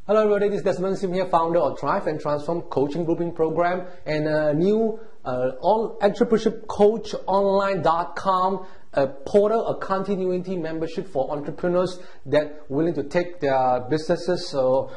Hello everybody, this is Desmond Sim here, founder of Thrive and Transform Coaching Grouping Program and a new entrepreneurship coach online.com, a portal, a continuity membership for entrepreneurs that willing to take their businesses or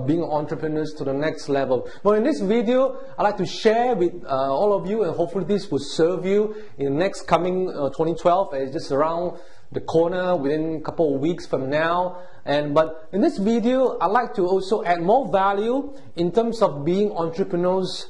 being entrepreneurs to the next level. Well, in this video, I'd like to share with all of you, and hopefully this will serve you in the next coming 2012. It's just around the corner within a couple of weeks from now. But in this video, I'd like to also add more value in terms of being entrepreneurs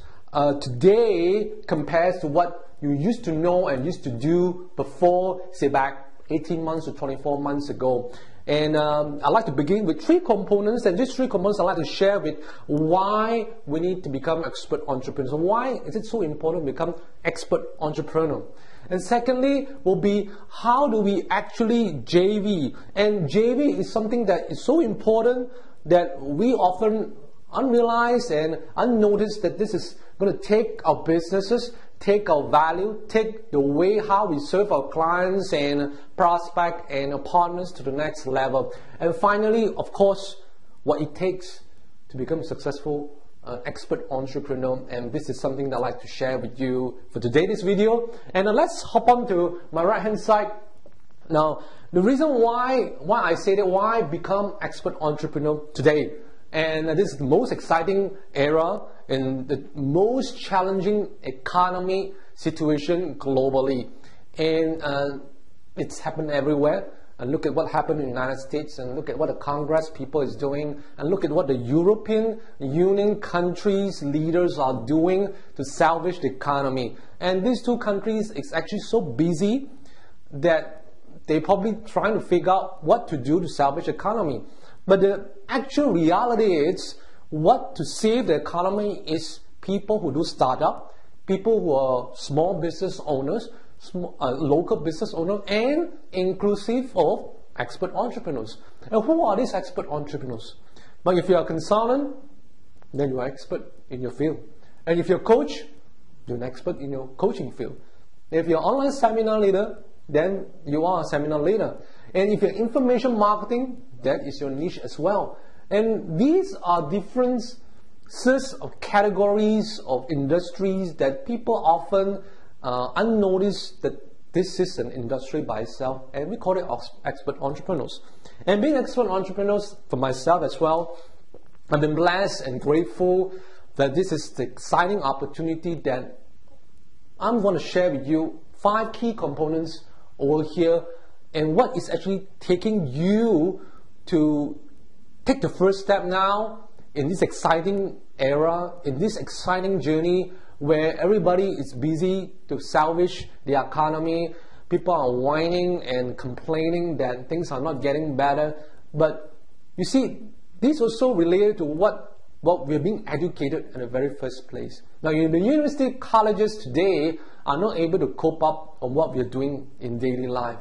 today compared to what you used to know and used to do before, say back 18 months to 24 months ago. And I'd like to begin with 3 components, and these 3 components I'd like to share with why we need to become expert entrepreneurs. Why is it so important to become expert entrepreneur? And secondly will be, how do we actually JV? And JV is something that is so important that we often unrealized and unnoticed that this is going to take our businesses, take our value, take the way how we serve our clients and prospect and our partners to the next level. And finally, of course, what it takes to become successful expert entrepreneur, and this is something that I'd like to share with you for today, this video. And let's hop on to my right hand side. Now, the reason why I say that, why become expert entrepreneur today, and this is the most exciting era in the most challenging economy situation globally, and it's happened everywhere. And look at what happened in the United States, and look at what the Congress people is doing, and look at what the European Union countries leaders are doing to salvage the economy. And these 2 countries is actually so busy that they're probably trying to figure out what to do to salvage the economy. But the actual reality is, what to save the economy is people who do startup, people who are small business owners, local business owner, and inclusive of expert entrepreneurs. And who are these expert entrepreneurs? But if you're a consultant, then you're an expert in your field. And if you're a coach, you're an expert in your coaching field. If you're an online seminar leader, then you are a seminar leader. And if you're information marketing, that is your niche as well. And these are differences of categories of industries that people often unnoticed that this is an industry by itself, and we call it expert entrepreneurs. And being expert entrepreneurs for myself as well, I've been blessed and grateful that this is the exciting opportunity that I'm going to share with you 5 key components over here, and what is actually taking you to take the first step now in this exciting era, in this exciting journey where everybody is busy to salvage the economy. People are whining and complaining that things are not getting better. But you see, this also related to what we're being educated in the very first place. Now, the university colleges today are not able to cope up on what we're doing in daily life.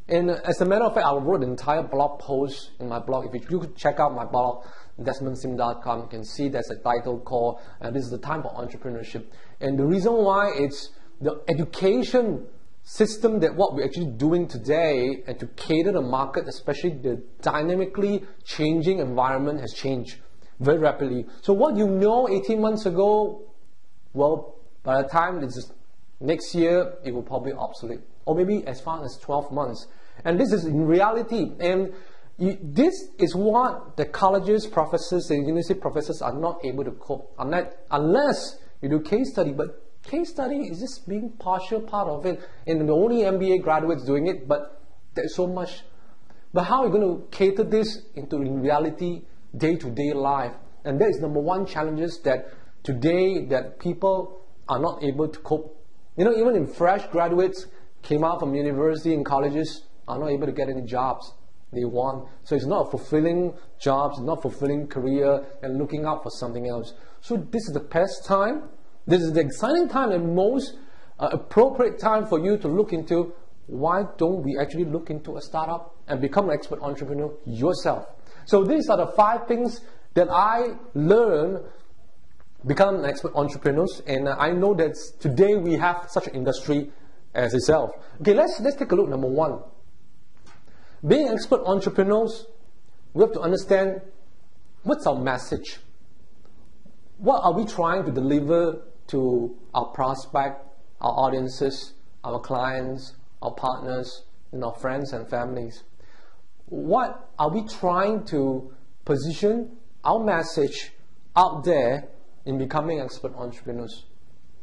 And as a matter of fact, I wrote an entire blog post in my blog. If you could check out my blog, DesmondSim.com, you can see there's a title called This is the Time for Entrepreneurship. And the reason why it's the education system that what we're actually doing today, and to cater the market, especially the dynamically changing environment, has changed very rapidly. So what you know 18 months ago, well, by the time this is next year, it will probably be obsolete, or maybe as far as 12 months. And this is in reality. And this is what the colleges, professors, and university professors are not able to cope unless you do case study. But case study is just being partial part of it, and the only MBA graduates doing it, but there's so much. But how are you going to cater this into in reality, day-to-day life? And that is number 1 challenges that today that people are not able to cope. You know, even in fresh graduates came out from university and colleges are not able to get any jobs they want. So it's not a fulfilling jobs, it's not fulfilling career, and looking out for something else. So this is the best time. This is the exciting time and most appropriate time for you to look into, why don't we actually look into a startup and become an expert entrepreneur yourself? So these are the 5 things that I learned become an expert entrepreneurs, and I know that today we have such an industry as itself. Okay, let's take a look. Number 1, being expert entrepreneurs, we have to understand what's our message? What are we trying to deliver to our prospect, our audiences, our clients, our partners, and our friends and families? What are we trying to position our message out there in becoming expert entrepreneurs?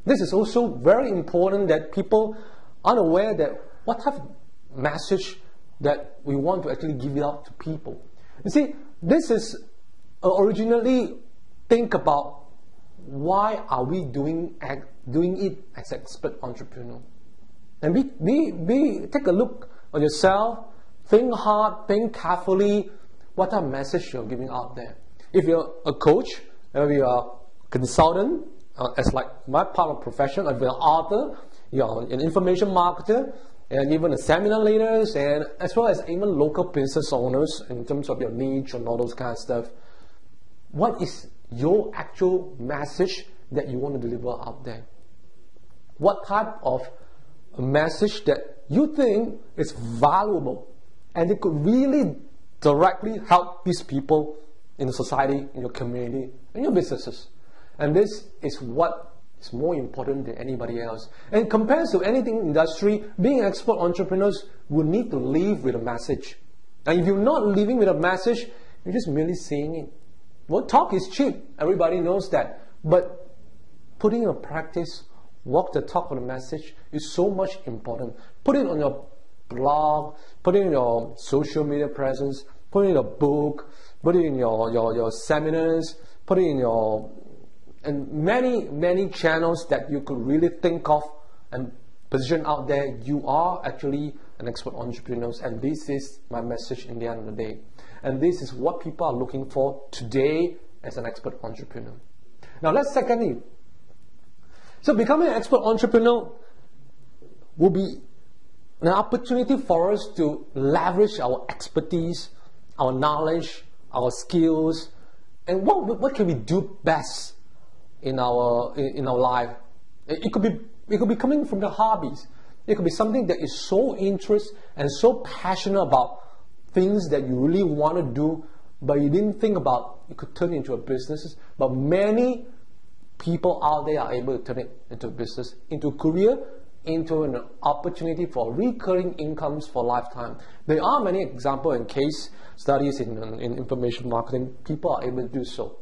This is also very important that people are aware that what type of message that we want to actually give it out to people. You see, this is originally think about why are we doing it as expert entrepreneur. And take a look on yourself, think hard, think carefully what type of message you're giving out there. If you're a coach, if you're a consultant, as like my part of profession, if you're an author, you're an information marketer, and even the seminar leaders, and as well as even local business owners in terms of your niche and all those kind of stuff. What is your actual message that you want to deliver out there? What type of message that you think is valuable and it could really directly help these people in the society, in your community, in your businesses? And this is what is more important than anybody else. And compared to anything in industry, being expert entrepreneurs will need to live with a message. And if you're not living with a message, you're just merely saying it. Well, talk is cheap. Everybody knows that. But putting in practice, walk the talk of the message is so much important. Put it on your blog, put it in your social media presence, put it in your book, put it in your seminars, put it in your and many channels that you could really think of and position out there. You are actually an expert entrepreneur, and this is my message in the end of the day. And this is what people are looking for today as an expert entrepreneur. Now let's secondly. So becoming an expert entrepreneur will be an opportunity for us to leverage our expertise, our knowledge, our skills, and what can we do best in our life. It could be coming from the hobbies. It could be something that is so interesting and so passionate about things that you really want to do, but you didn't think about it could turn into a business. But many people out there are able to turn it into a business, into a career, into an opportunity for recurring incomes for a lifetime. There are many examples and case studies in information marketing. People are able to do so.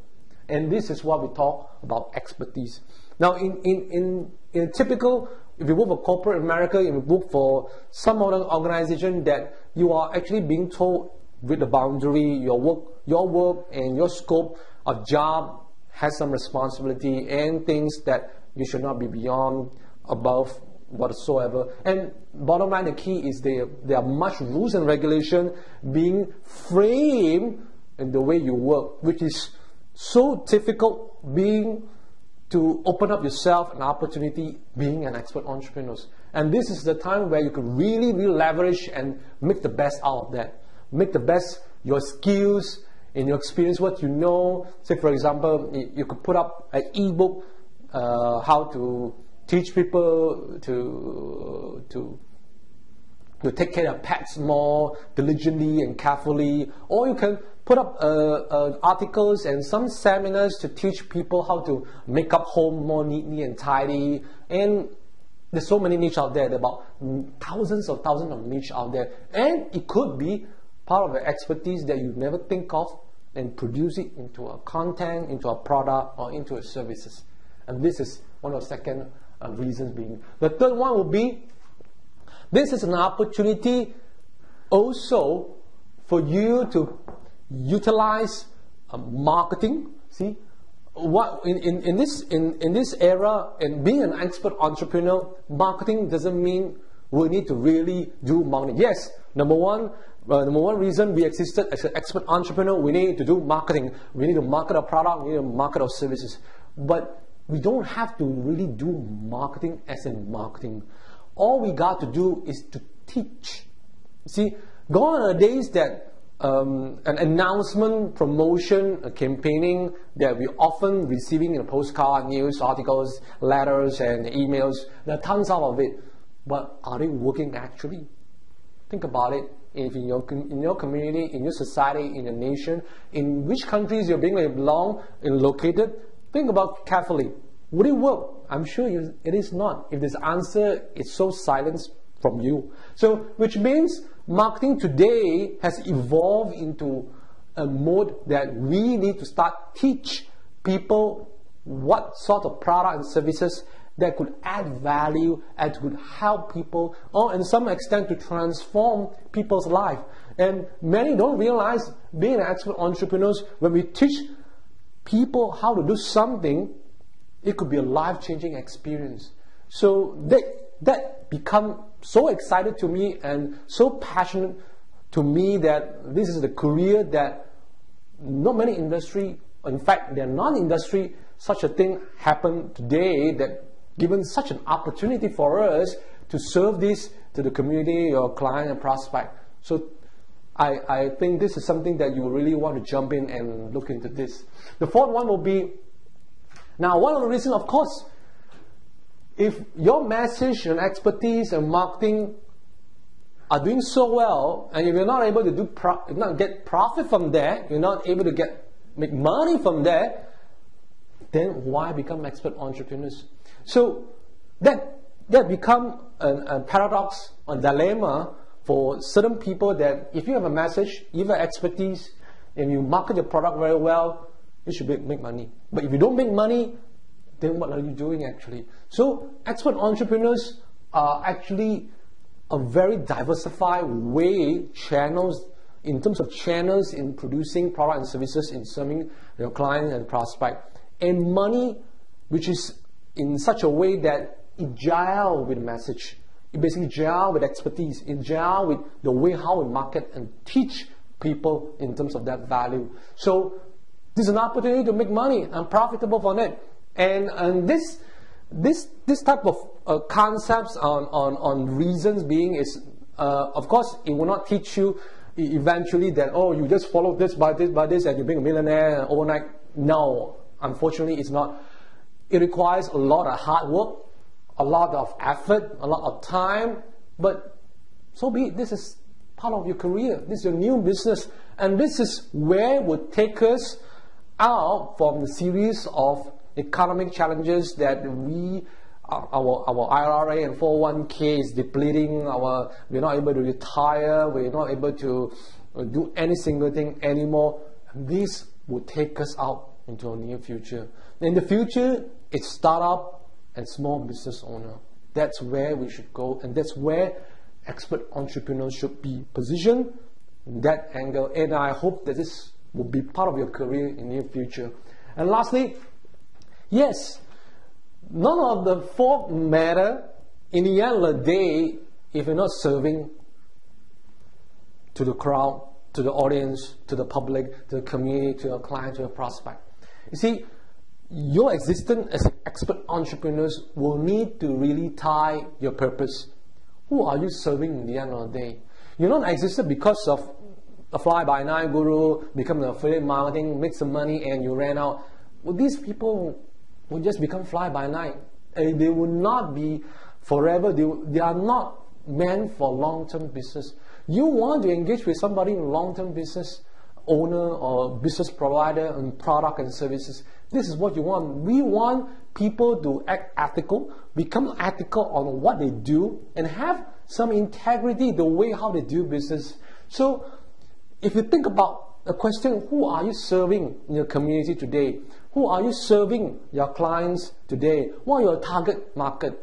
And this is what we talk about expertise. Now, in typical, if you work for corporate America, if you work for some other organization, that you are actually being told with the boundary, your work and your scope of job has some responsibility and things that you should not be beyond, above, whatsoever. And bottom line, the key is there are much rules and regulation being framed in the way you work, which is so difficult being to open up yourself an opportunity being an expert entrepreneur. And this is the time where you can really leverage and make the best out of that. Make the best your skills and your experience, what you know. Say for example, you could put up an ebook, how to teach people to take care of pets more diligently and carefully, or you can put up articles and some seminars to teach people how to make up home more neatly and tidy. And there's so many niche out there. There are about thousands of niche out there, and it could be part of the expertise that you never think of and produce it into a content, into a product, or into a services. And this is one of the second reasons being. The third one will be, this is an opportunity also for you to utilize marketing. See, what in this era, and being an expert entrepreneur, marketing doesn't mean we need to really do marketing. Yes, number one reason we existed as an expert entrepreneur, we need to do marketing. We need to market our product, we need to market our services. But we don't have to really do marketing as in marketing. All we got to do is to teach. See, gone are the days that an announcement, promotion, campaigning that we often receiving in postcard, news articles, letters, and emails. There are tons of it. But are they working actually? Think about it. if in your community, in your society, in your nation, in which countries you're being belong and located, think about carefully. Would it work? I'm sure it is not. If this answer is so silent from you. So, which means marketing today has evolved into a mode that we need to start teach people what sort of product and services that could add value and could help people, or in some extent to transform people's life. And many don't realize, being expert entrepreneurs, when we teach people how to do something, it could be a life-changing experience. So that become so excited to me and so passionate to me that this is the career that not many industry, in fact, they're non-industry, such a thing happened today that given such an opportunity for us to serve this to the community or client and prospect. So I think this is something that you really want to jump in and look into this. The fourth one will be, now one of the reasons, of course, if your message and expertise and marketing are doing so well, and if you're not able to not get profit from there, you're not able to make money from there, then why become expert entrepreneurs? So that become a paradox, a dilemma for certain people, that if you have a message, you have expertise, and you market your product very well, you should make money. But if you don't make money, then what are you doing actually? So expert entrepreneurs are actually a very diversified channels in producing product and services, in serving your clients and prospect. And money, which is in such a way that it gel with the message. It basically gel with expertise. It gel with the way how we market and teach people in terms of that value. So this is an opportunity to make money and profitable from it. And this type of concepts on reasons being is, of course, it will not teach you eventually that, oh, you just follow this by this and you become a millionaire overnight. No, unfortunately, it's not. It requires a lot of hard work, a lot of effort, a lot of time, but so be it. This is part of your career. This is your new business, and this is where it would take us out from the series of economic challenges that our IRA and 401k is depleting. We're not able to retire. We're not able to do any single thing anymore. This will take us out into a near future. In the future, it's startup and small business owner. That's where we should go, and that's where expert entrepreneurs should be positioned in that angle. And I hope that this will be part of your career in the near future. And lastly, yes, none of the four matter. In the end of the day, if you're not serving to the crowd, to the audience, to the public, to the community, to your client, to your prospect. You see, your existence as expert entrepreneurs will need to really tie your purpose. Who are you serving in the end of the day? You're not existed because of a fly-by-night guru, become an affiliate marketing, make some money, and you ran out. Well, these people will just become fly-by-night. And they will not be forever. They are not meant for long-term business. You want to engage with somebody in long-term business, owner or business provider and product and services. This is what you want. We want people to act ethical, become ethical on what they do, and have some integrity the way how they do business. So if you think about the question, who are you serving in your community today? Who are you serving your clients today? What are your target market?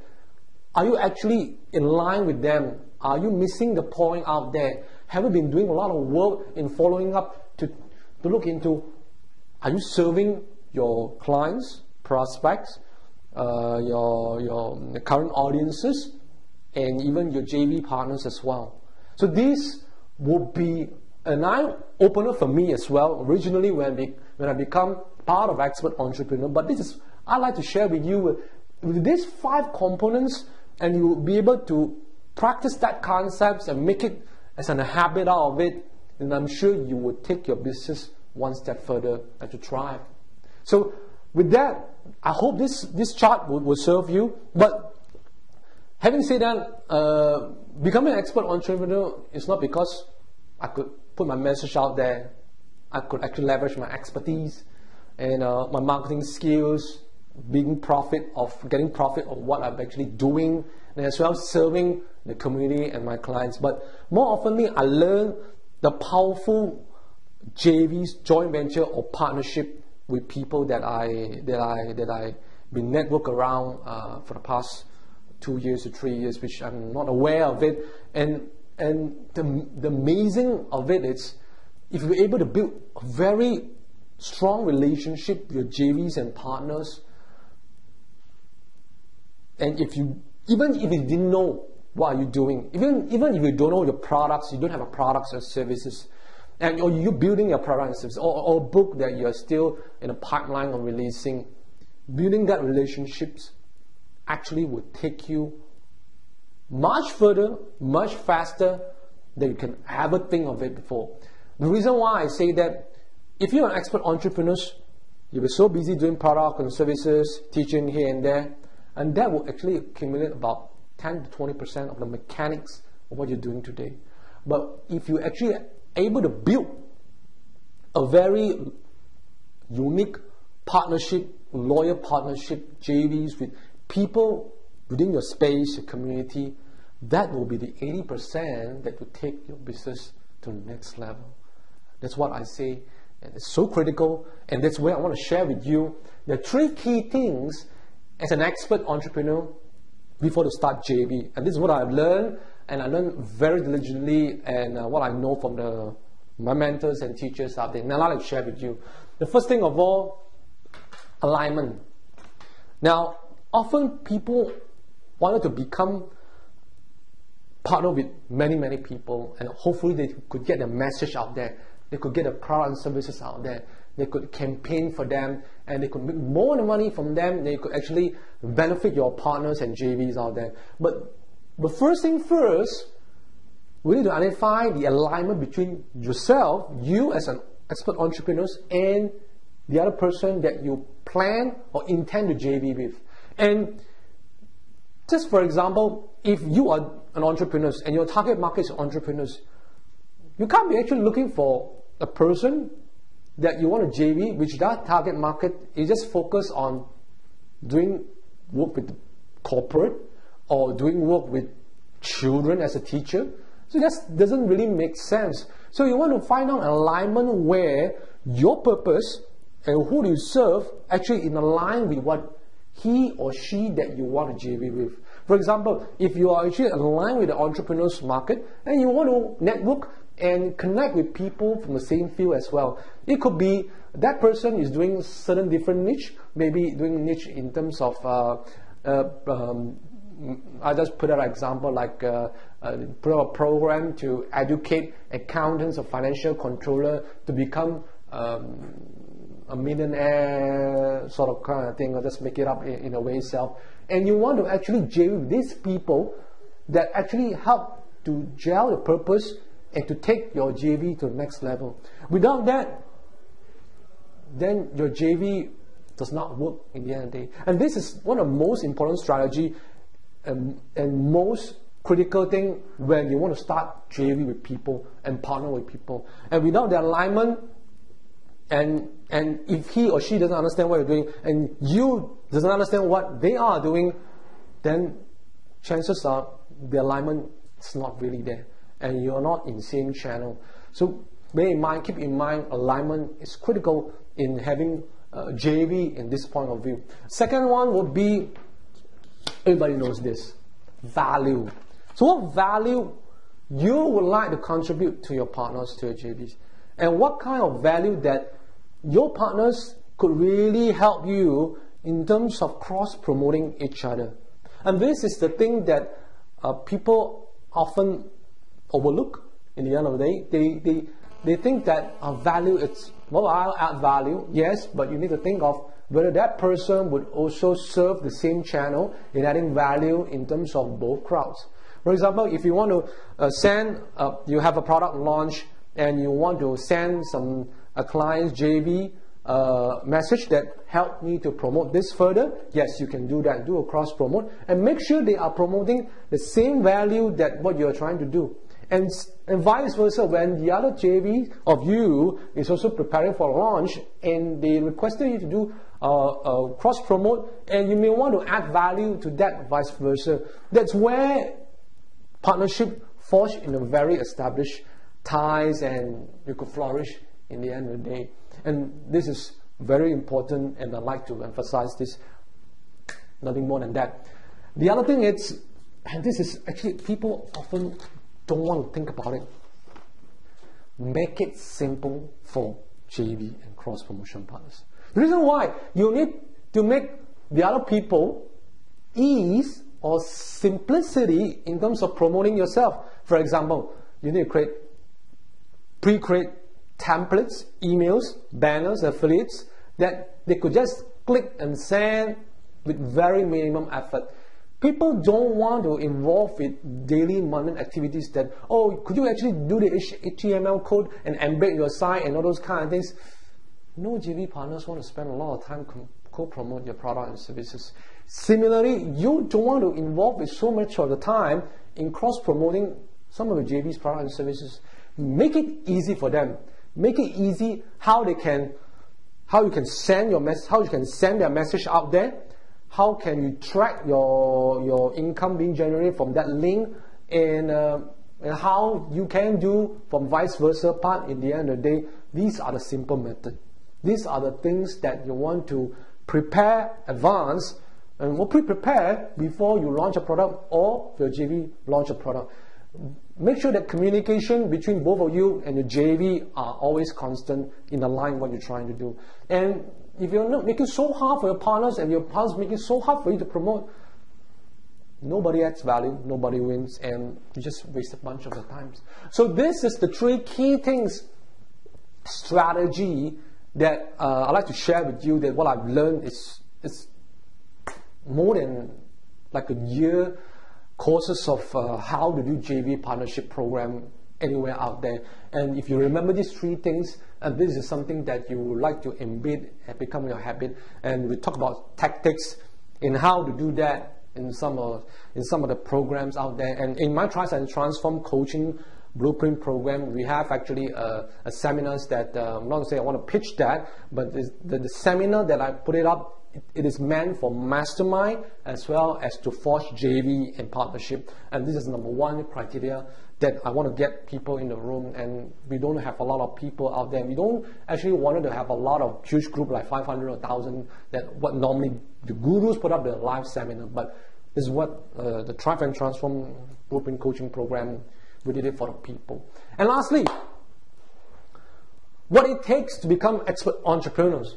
Are you actually in line with them? Are you missing the point out there? Have you been doing a lot of work in following up to look into, are you serving your clients, prospects, your current audiences, and even your JV partners as well? So this will be an eye-opener for me as well, originally when I become part of Expert Entrepreneur. But this is, I'd like to share with you with these 5 components, and you will be able to practice that concepts and make it as a habit out of it, and I'm sure you will take your business one step further and to thrive. So with that, I hope this chart will serve you. But having said that, becoming an expert entrepreneur is not because I could put my message out there. I could actually leverage my expertise and my marketing skills, getting profit of what I'm actually doing, and as well serving the community and my clients. But more oftenly, I learn the powerful JVs, joint venture or partnership with people that I been networked around for the past 2 years to 3 years, which I'm not aware of it. And the amazing of it is, if you're able to build a very strong relationship with your JVs and partners, and even if you didn't know what are you doing, even if you don't know your products, you don't have a products or services, and or you're building your product and service, or a book that you're still in a pipeline of releasing, building that relationships actually will take you much further, much faster than you can ever think of it before. The reason why I say that, if you're an expert entrepreneur, you'll be so busy doing product and services, teaching here and there, and that will actually accumulate about 10 to 20% of the mechanics of what you're doing today. But if you're actually able to build a very unique partnership, loyal partnership, JVs with people within your space, your community, that will be the 80% that will take your business to the next level. That's what I say, and it's so critical, and that's where I want to share with you the 3 key things as an expert entrepreneur before to start JV. And this is what I've learned, and I learned very diligently, and what I know from my mentors and teachers out there. And I'd like to share with you. The first thing of all, alignment. Now, often people wanted to become partner with many people, and hopefully they could get the message out there. They could get the product and services out there. They could campaign for them, and they could make more money from them. They could actually benefit your partners and JVs out there. But first thing first, we need to identify the alignment between yourself, you as an expert entrepreneur, and the other person that you plan or intend to JV with. And just for example, if you are an entrepreneur and your target market is entrepreneurs, you can't be actually looking for a person that you want to JV, which that target market is just focused on doing work with corporate or doing work with children as a teacher. So that doesn't really make sense. So you want to find out an alignment where your purpose and who you serve actually in align with what he or she that you want to JV with. For example, if you are actually aligned with the entrepreneur's market and you want to network and connect with people from the same field as well, it could be that person is doing certain different niche, maybe doing niche in terms of I just put an example like put a program to educate accountants or financial controller to become a millionaire sort of kind of thing, or just make it up in a way itself. And you want to actually gel with these people that actually help to gel the purpose and to take your JV to the next level. Without that, then your JV does not work in the end of the day. And this is one of the most important strategy and most critical thing when you want to start JV with people and partner with people. And without the alignment, and if he or she doesn't understand what you're doing, and you doesn't understand what they are doing, then chances are the alignment is not really there, and you're not in the same channel. So keep in mind, alignment is critical in having JV in this point of view. Second one would be, everybody knows this, value. So what value you would like to contribute to your partners, to your JVs, and what kind of value that your partners could really help you in terms of cross-promoting each other. And this is the thing that people often overlook in the end of the day. They think that value, it's, well, I'll add value, yes, but you need to think of whether that person would also serve the same channel in adding value in terms of both crowds. For example, if you want to you have a product launch and you want to send a client's JV message that help me to promote this further, yes, you can do that, do a cross promote, and make sure they are promoting the same value that what you're trying to do. And vice versa, when the other JV of you is also preparing for launch and they requested you to do cross promote, and you may want to add value to that, vice versa. That's where partnership forged in a very established ties, and you could flourish in the end of the day. And this is very important, and I'd like to emphasize this, nothing more than that. The other thing is, and this is actually, people often don't want to think about it, make it simple for JV and cross promotion partners. The reason why you need to make the other people ease or simplicity in terms of promoting yourself. For example, you need to pre-create templates, emails, banners, affiliates that they could just click and send with very minimum effort. People don't want to involve with daily mundane activities that, oh, could you actually do the HTML code and embed your site and all those kind of things. No JV partners want to spend a lot of time co-promote your product and services. Similarly, you don't want to involve with so much of the time in cross-promoting some of the JV's product and services. Make it easy for them. Make it easy how you can send your message, how you can send their message out there. How can you track your income being generated from that link, and how you can do from vice versa part in the end of the day. These are the simple methods. These are the things that you want to prepare, advance, and prepare before you launch a product or your JV launch a product. Make sure that communication between both of you and your JV are always constant in the line what you're trying to do. And if you're not making it so hard for your partners and your partners making it so hard for you to promote, nobody adds value, nobody wins, and you just waste a bunch of the times. So this is the 3 key things, strategy that I'd like to share with you, that what I've learned is more than like a year courses of how to do JV partnership program anywhere out there. And if you remember these 3 things, this is something that you would like to embed and become your habit. And we talk about tactics in how to do that in some of the programs out there. And in my Thrive and Transform coaching blueprint program, we have actually a seminars that I'm not going to say I want to pitch that, but the seminar that I put it up, it is meant for mastermind as well as to forge JV and partnership. And this is number 1 criteria that I want to get people in the room. And we don't have a lot of people out there. We don't actually want to have a lot of huge group like 500 or 1,000 that what normally the gurus put up the live seminar. But this is what the Thrive and Transform blueprint coaching program, we did it for the people. And lastly, what it takes to become expert entrepreneurs.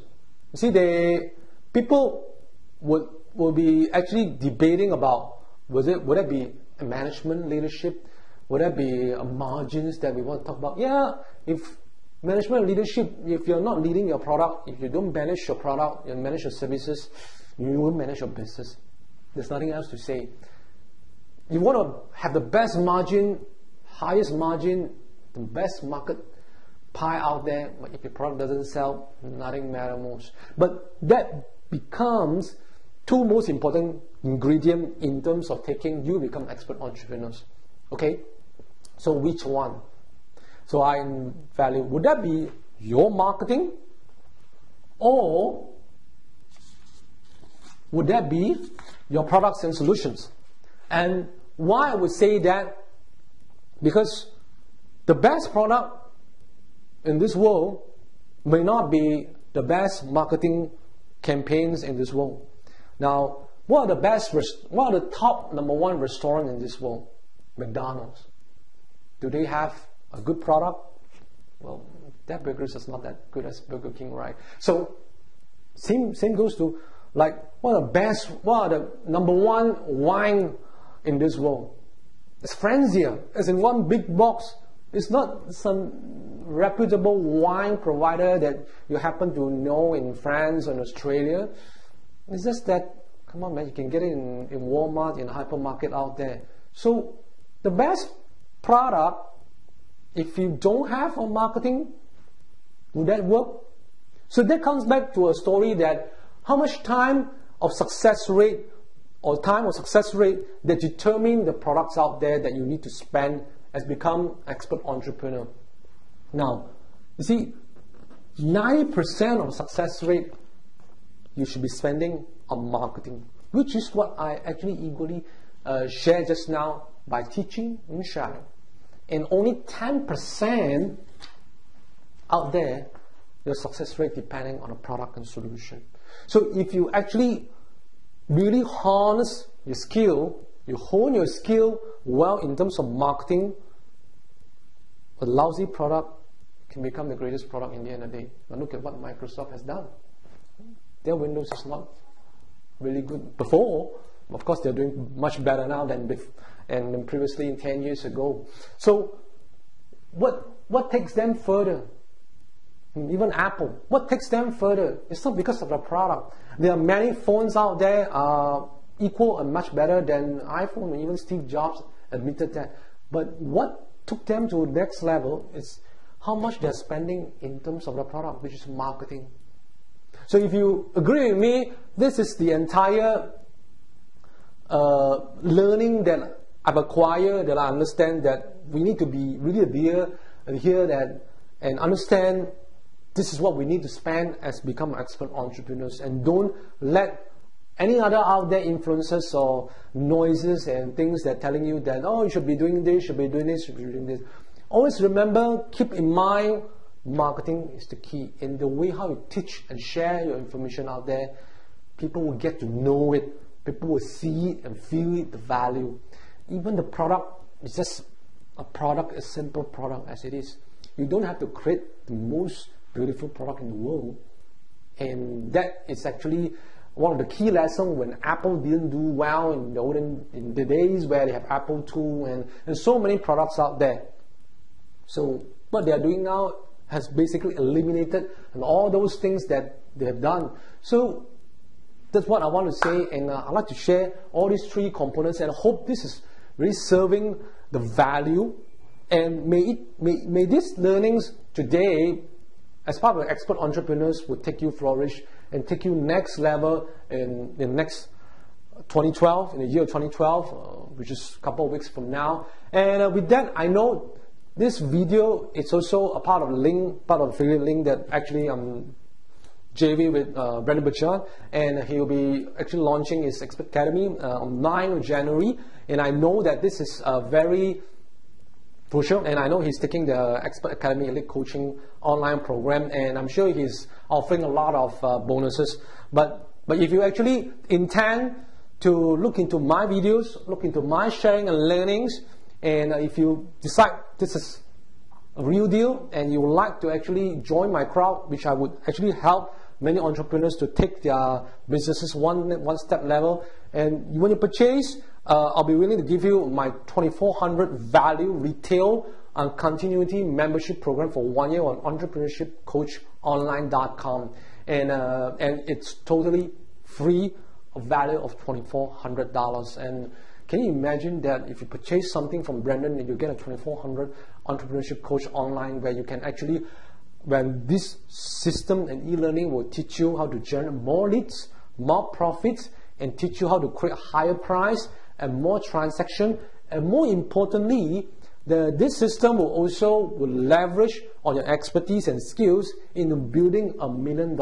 You see, people will be actually debating about would it be a management leadership, would that be margins that we want to talk about? Yeah, if management leadership, if you're not leading your product, if you don't manage your product, you manage your services, you won't manage your business. There's nothing else to say. You want to have the best margin, highest margin, the best market pie out there, but if your product doesn't sell, nothing matters most. But that becomes 2 most important ingredients in terms of taking you become expert entrepreneurs. Okay, so which one? So I value, would that be your marketing, or would that be your products and solutions? And why I would say that, because the best product in this world may not be the best marketing campaigns in this world. Now, what are the top number 1 restaurant in this world? McDonald's. Do they have a good product? Well, their burgers is not that good as Burger King, right? So same goes to like what are the number 1 wine in this world? It's Franzia. It's in one big box. It's not some reputable wine provider that you happen to know in France or in Australia. It's just that, come on man, you can get it in Walmart, in a hypermarket out there. So the best product, if you don't have a marketing, would that work? So that comes back to a story that how much time of success rate that determine the products out there that you need to spend has become expert entrepreneur. Now, you see, 90% of success rate you should be spending on marketing, which is what I actually eagerly shared just now by teaching and sharing. And only 10% out there, your success rate depending on a product and solution. So if you actually really harness your skill, you hone your skill well in terms of marketing, a lousy product can become the greatest product in the end of the day. Now look at what Microsoft has done. Their Windows is not really good before. Of course, they're doing much better now than previously in 10 years ago. So what takes them further? Even Apple, what takes them further? It's not because of the product. There are many phones out there equal and much better than iPhone, and even Steve Jobs admitted that. But what took them to the next level is how much they're spending in terms of the product, which is marketing. So if you agree with me, this is the entire learning that I've acquired, that I understand that we need to be really adhere that and understand this is what we need to spend as become expert entrepreneurs, and don't let any other out there influences or noises and things that are telling you that, oh, you should be doing this, should be doing this, should be doing this. Always remember, keep in mind, marketing is the key. In the way how you teach and share your information out there, people will get to know it. People will see it and feel it, the value. Even the product is just a product, a simple product as it is. You don't have to create the most beautiful product in the world. And that is actually one of the key lessons when Apple didn't do well in the days where they have Apple II and so many products out there. So what they are doing now has basically eliminated and all those things that they have done. So that's what I want to say, and I'd like to share all these three components, and I hope this is really serving the value, and may these learnings today as part of the expert entrepreneurs will take you flourish and take you next level in the next 2012, in the year 2012, which is a couple of weeks from now. And with that, I know this video is also a part of the link, part of the affiliate link that actually JV with Brendon Burchard, and he will be actually launching his Expert Academy on 9th of January. And I know that this is very crucial, and I know he's taking the Expert Academy Elite Coaching online program, and I'm sure he's offering a lot of bonuses. But if you actually intend to look into my videos, look into my sharing and learnings, and if you decide this is a real deal and you would like to actually join my crowd, which I would actually help many entrepreneurs to take their businesses one step level, and when you purchase, I'll be willing to give you my 2400 value retail and continuity membership program for 1 year on entrepreneurshipcoachonline.com, and it's totally free, a value of $2,400. And can you imagine that if you purchase something from Brendon and you get a 2400 Entrepreneurship Coach Online, where you can actually, when this system and e-learning will teach you how to generate more leads, more profits, and teach you how to create a higher price and more transaction, and more importantly, this system will also leverage on your expertise and skills in building a $1 million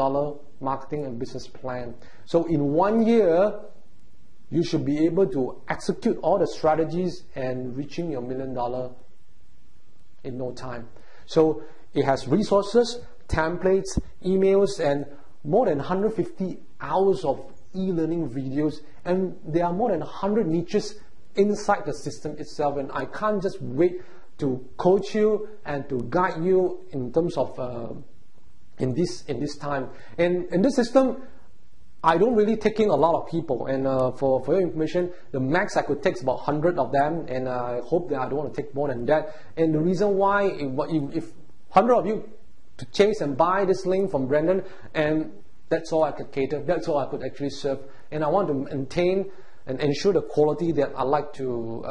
marketing and business plan. So in 1 year, you should be able to execute all the strategies and reaching your $1 million in no time. So it has resources, templates, emails, and more than 150 hours of e-learning videos, and there are more than 100 niches inside the system itself, and I can't just wait to coach you and to guide you in terms of in this time. And in this system, I don't really take in a lot of people, and for your information, the max I could take is about 100 of them, and I hope that I don't want to take more than that. And the reason why, if 100 of you to chase and buy this link from Brendon, and that's all I could cater, that's all I could actually serve, and I want to maintain and ensure the quality that I like to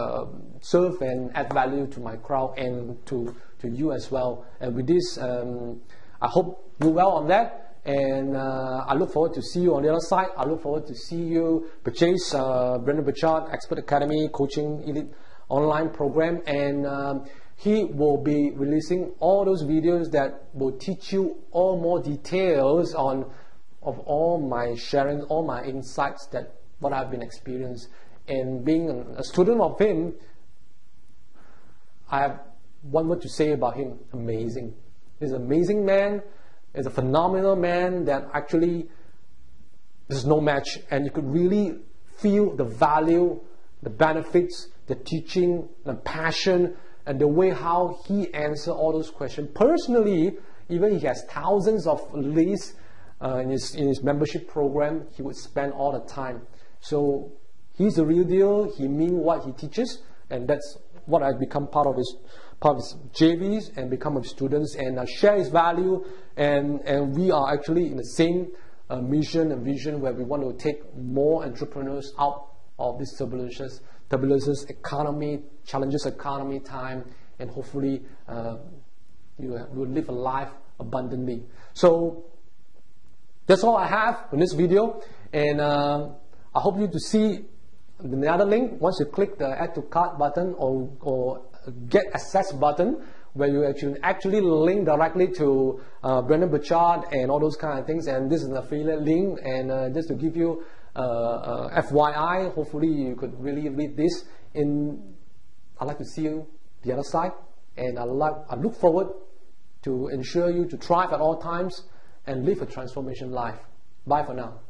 serve and add value to my crowd and to you as well. And with this, I hope you well on that. And I look forward to see you on the other side. I look forward to see you purchase Brendon Burchard Expert Academy Coaching Elite online program, and he will be releasing all those videos that will teach you all more details of all my sharing, all my insights, that what I've been experienced. And being a student of him, I have one word to say about him: amazing. He's an amazing man. He's a phenomenal man that actually there's no match, and you could really feel the value, the benefits, the teaching, the passion, and the way how he answers all those questions. Personally, even he has thousands of lists in his membership program. He would spend all the time. So he's the real deal. He means what he teaches, and that's what I've become part of his JVs and become his students, and share his value, and we are actually in the same mission and vision, where we want to take more entrepreneurs out of this turbulences economy, challenges economy time, and hopefully you will live a life abundantly. So that's all I have in this video, and I hope you to see the other link. Once you click the add to cart button or get access button, where you actually link directly to Brendon Burchard and all those kind of things. And this is an affiliate link, and just to give you FYI, hopefully you could really read this. I'd like to see you the other side, and I look forward to ensure you to thrive at all times and live a transformation life. Bye for now.